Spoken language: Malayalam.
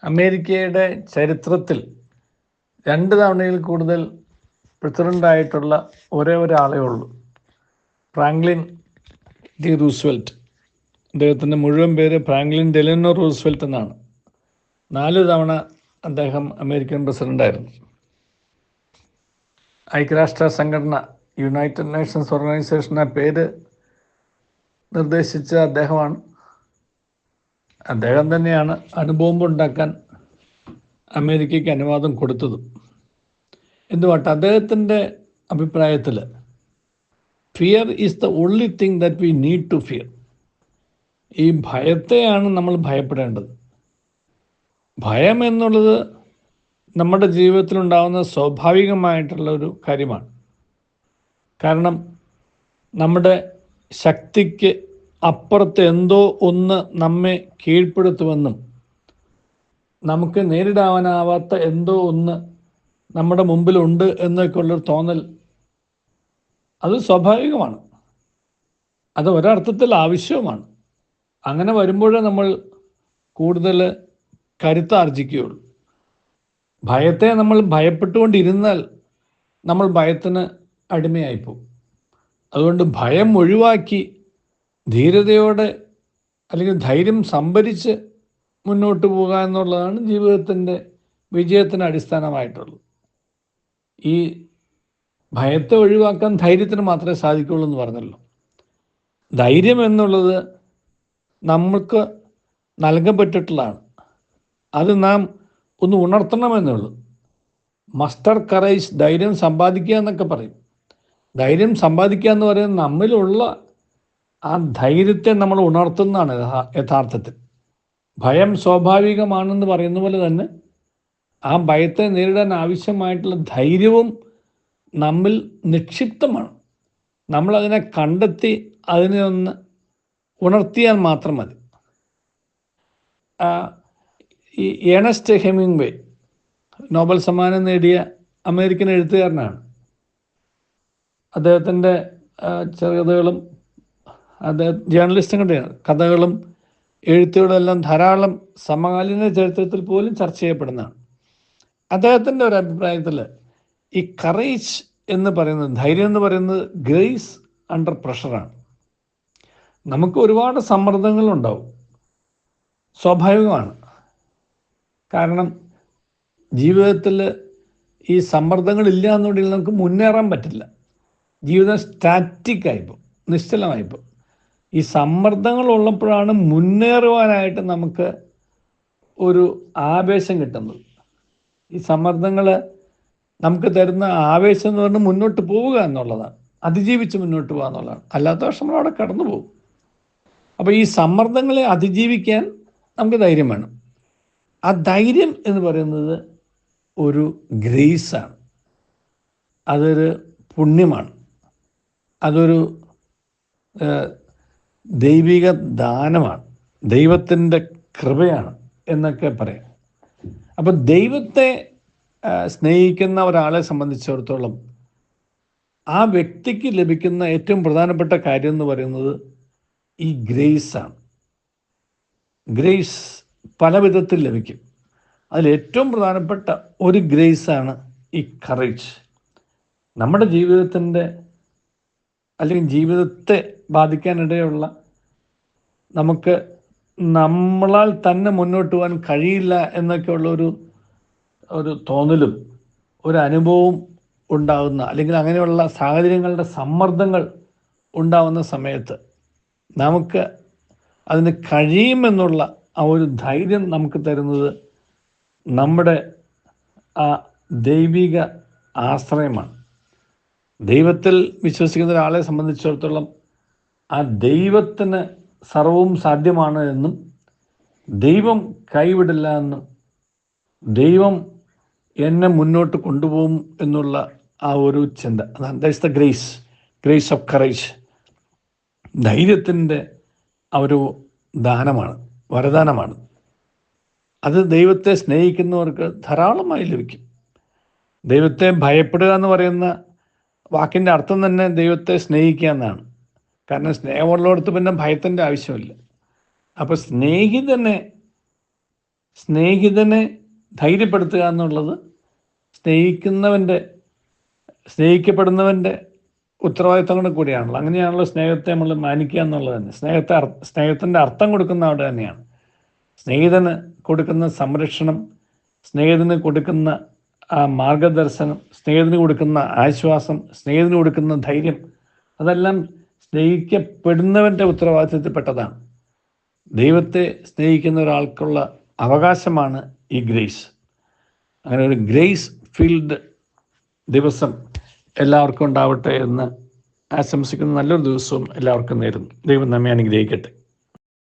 അമേരിക്കയുടെ ചരിത്രത്തിൽ 2 തവണയിൽ കൂടുതൽ പ്രസിഡൻ്റായിട്ടുള്ള ഒരേ ഒരാളേ ഉള്ളൂ, ഫ്രാങ്ക്ലിൻ ഡി റൂസ്വെൽറ്റ്. അദ്ദേഹത്തിൻ്റെ മുഴുവൻ പേര് ഫ്രാങ്ക്ലിൻ ഡെലനോ റൂസ്വെൽറ്റ് എന്നാണ്. 4 തവണ അദ്ദേഹം അമേരിക്കൻ പ്രസിഡൻ്റായിരുന്നു. ഐക്യരാഷ്ട്ര സംഘടന, യുണൈറ്റഡ് നേഷൻസ് ഓർഗനൈസേഷൻ ആ പേര് നിർദ്ദേശിച്ച അദ്ദേഹമാണ്. അദ്ദേഹം തന്നെയാണ് അണുബോംബ് ഉണ്ടാക്കാൻ അമേരിക്കയ്ക്ക് അനുവാദം കൊടുത്തതും. എന്തുവാട്ടെ, അദ്ദേഹത്തിൻ്റെ അഭിപ്രായത്തിൽ fear is the only thing that we need to fear. ഈ ഭയത്തെയാണ് നമ്മൾ ഭയപ്പെടേണ്ടത്. ഭയം എന്നുള്ളത് നമ്മുടെ ജീവിതത്തിലുണ്ടാകുന്ന സ്വാഭാവികമായിട്ടുള്ള ഒരു കാര്യമാണ്. കാരണം നമ്മുടെ ശക്തിക്ക് അപ്പുറത്ത് എന്തോ ഒന്ന് നമ്മെ കീഴ്പ്പെടുത്തുമെന്നും നമുക്ക് നേരിടാനാവാത്ത എന്തോ ഒന്ന് നമ്മുടെ മുമ്പിലുണ്ട് എന്നൊക്കെയുള്ളൊരു തോന്നൽ, അത് സ്വാഭാവികമാണ്. അത് ഒരർത്ഥത്തിൽ ആവശ്യവുമാണ്. അങ്ങനെ വരുമ്പോഴേ നമ്മൾ കൂടുതൽ കരുത്താർജിക്കുകയുള്ളൂ. ഭയത്തെ നമ്മൾ ഭയപ്പെട്ടുകൊണ്ടിരുന്നാൽ നമ്മൾ ഭയത്തിന് അടിമയായിപ്പോകും. അതുകൊണ്ട് ഭയം ഒഴിവാക്കി ധീരതയോടെ അല്ലെങ്കിൽ ധൈര്യം സംഭരിച്ച് മുന്നോട്ട് പോകുക എന്നുള്ളതാണ് ജീവിതത്തിൻ്റെ വിജയത്തിന് അടിസ്ഥാനമായിട്ടുള്ളത്. ഈ ഭയത്തെ ഒഴിവാക്കാൻ ധൈര്യത്തിന് മാത്രമേ സാധിക്കുള്ളൂ എന്ന് പറഞ്ഞല്ലോ. ധൈര്യം എന്നുള്ളത് നമുക്ക് നൽകപ്പെട്ടിട്ടുള്ളതാണ്. അത് നാം ഒന്ന് ഉണർത്തണമെന്നുള്ളൂ. മസ്റ്റർ കറേജ്, ധൈര്യം സമ്പാദിക്കുക എന്നൊക്കെ പറയും. ധൈര്യം സമ്പാദിക്കുക എന്ന് പറയുന്നത് നമ്മിലുള്ള ആ ധൈര്യത്തെ നമ്മൾ ഉണർത്തുന്നതാണ് യഥാർത്ഥത്തിൽ. ഭയം സ്വാഭാവികമാണെന്ന് പറയുന്ന പോലെ തന്നെ ആ ഭയത്തെ നേരിടാൻ ആവശ്യമായിട്ടുള്ള ധൈര്യവും നമ്മിൽ നിക്ഷിപ്തമാണ്. നമ്മളതിനെ കണ്ടെത്തി അതിനെ ഒന്ന് ഉണർത്തിയാൽ മാത്രം മതി. ഈ ഏണസ്റ്റ് ഹെമിംഗ്വേ നോബൽ സമ്മാനം നേടിയ അമേരിക്കൻ എഴുത്തുകാരനാണ്. അദ്ദേഹത്തിൻ്റെ ചെറുകഥകളും ജേർണലിസ്റ്റും കൂടെയാണ്. കഥകളും എഴുത്തുകളും എല്ലാം ധാരാളം സമകാലീന ചരിത്രത്തിൽ പോലും ചർച്ച ചെയ്യപ്പെടുന്നതാണ്. അദ്ദേഹത്തിൻ്റെ ഒരു അഭിപ്രായത്തിൽ ഈ കറേജ് എന്ന് പറയുന്നത്, ധൈര്യം എന്ന് പറയുന്നത് ഗ്രേസ് അണ്ടർ പ്രഷറാണ്. നമുക്ക് ഒരുപാട് സമ്മർദ്ദങ്ങളുണ്ടാവും, സ്വാഭാവികമാണ്. കാരണം ജീവിതത്തിൽ ഈ സമ്മർദ്ദങ്ങളില്ല എന്നുണ്ടെങ്കിൽ നമുക്ക് മുന്നേറാൻ പറ്റില്ല. ജീവിതം സ്റ്റാറ്റിക്കായിപ്പോൾ, നിശ്ചലമായിപ്പോൾ. ഈ സമ്മർദ്ദങ്ങൾ ഉള്ളപ്പോഴാണ് മുന്നേറുവാനായിട്ട് നമുക്ക് ഒരു ആവേശം കിട്ടുന്നത്. ഈ സമ്മർദ്ദങ്ങൾ നമുക്ക് തരുന്ന ആവേശം എന്ന് പറഞ്ഞാൽ മുന്നോട്ട് പോവുക എന്നുള്ളതാണ്, അതിജീവിച്ച് മുന്നോട്ട് പോകുക എന്നുള്ളതാണ്. അല്ലാത്ത പക്ഷം നമ്മൾ അവിടെ കടന്നു പോകും. അപ്പോൾ ഈ സമ്മർദ്ദങ്ങളെ അതിജീവിക്കാൻ നമുക്ക് ധൈര്യം വേണം. ആ ധൈര്യം എന്ന് പറയുന്നത് ഒരു ഗ്രേസാണ്, അതൊരു പുണ്യമാണ്, അതൊരു ദൈവിക ദാനമാണ്, ദൈവത്തിൻ്റെ കൃപയാണ് എന്നൊക്കെ പറയാം. അപ്പോൾ ദൈവത്തെ സ്നേഹിക്കുന്ന ഒരാളെ സംബന്ധിച്ചിടത്തോളം ആ വ്യക്തിക്ക് ലഭിക്കുന്ന ഏറ്റവും പ്രധാനപ്പെട്ട കാര്യം എന്ന് പറയുന്നത് ഈ ഗ്രേസാണ്. ഗ്രേസ് പല വിധത്തിൽ ലഭിക്കും. അതിലേറ്റവും പ്രധാനപ്പെട്ട ഒരു ഗ്രേസാണ് ഈ കറേജ്. നമ്മുടെ ജീവിതത്തിൻ്റെ അല്ലെങ്കിൽ ജീവിതത്തെ ബാധിക്കാനിടയുള്ള, നമുക്ക് നമ്മളാൽ തന്നെ മുന്നോട്ട് പോകാൻ കഴിയില്ല എന്നൊക്കെയുള്ള ഒരു തോന്നലും ഒരു അനുഭവവും ഉണ്ടാകുന്ന, അല്ലെങ്കിൽ അങ്ങനെയുള്ള സാഹചര്യങ്ങളുടെ സമ്മർദ്ദങ്ങൾ ഉണ്ടാകുന്ന സമയത്ത് നമുക്ക് അതിന് കഴിയുമെന്നുള്ള ആ ഒരു ധൈര്യം നമുക്ക് തരുന്നത് നമ്മുടെ ആ ദൈവിക ആശ്രയമാണ്. ദൈവത്തിൽ വിശ്വസിക്കുന്ന ഒരാളെ സംബന്ധിച്ചിടത്തോളം ആ ദൈവത്തിന് സർവവും സാധ്യമാണ് എന്നും ദൈവം കൈവിടില്ല എന്നും ദൈവം എന്നെ മുന്നോട്ട് കൊണ്ടുപോകും എന്നുള്ള ആ ഒരു ചിന്ത, that is the grace of courage. ധൈര്യത്തിൻ്റെ ആ ഒരു ദാനമാണ്, വരദാനമാണ്. അത് ദൈവത്തെ സ്നേഹിക്കുന്നവർക്ക് ധാരാളമായി ലഭിക്കും. ദൈവത്തെ ഭയപ്പെടുക എന്ന് പറയുന്ന വാക്കിൻ്റെ അർത്ഥം തന്നെ ദൈവത്തെ സ്നേഹിക്കുക എന്നാണ്. കാരണം സ്നേഹമുള്ളിടത്ത് പിന്നെ ഭയത്തിൻ്റെ ആവശ്യമില്ല. അപ്പോൾ സ്നേഹിതനെ സ്നേഹിതനെ ധൈര്യപ്പെടുത്തുക എന്നുള്ളത് സ്നേഹിക്കപ്പെടുന്നവൻ്റെ ഉത്തരവാദിത്തം കൂടെ കൂടിയാണല്ലോ. അങ്ങനെയാണല്ലോ സ്നേഹത്തെ നമ്മൾ മാനിക്കുക എന്നുള്ളത് തന്നെ. സ്നേഹത്തിൻ്റെ അർത്ഥം കൊടുക്കുന്ന അവിടെ തന്നെയാണ്. സ്നേഹിതന് കൊടുക്കുന്ന സംരക്ഷണം, സ്നേഹിതന് കൊടുക്കുന്ന ആ മാർഗദർശനം, സ്നേഹിതന് കൊടുക്കുന്ന ആശ്വാസം, സ്നേഹിതന് കൊടുക്കുന്ന ധൈര്യം, അതെല്ലാം സ്നേഹിക്കപ്പെടുന്നവൻ്റെ ഉത്തരവാദിത്തത്തിൽപ്പെട്ടതാണ്. ദൈവത്തെ സ്നേഹിക്കുന്ന ഒരാൾക്കുള്ള അവകാശമാണ് ഈ ഗ്രേസ്. അങ്ങനെ ഒരു ഗ്രേസ് ഫീൽഡ് ദിവസം എല്ലാവർക്കും ഉണ്ടാവട്ടെ എന്ന് ആശംസിക്കുന്ന നല്ലൊരു ദിവസവും എല്ലാവർക്കും നേരുന്നു. ദൈവം നമ്മെ അനുഗ്രഹിക്കട്ടെ.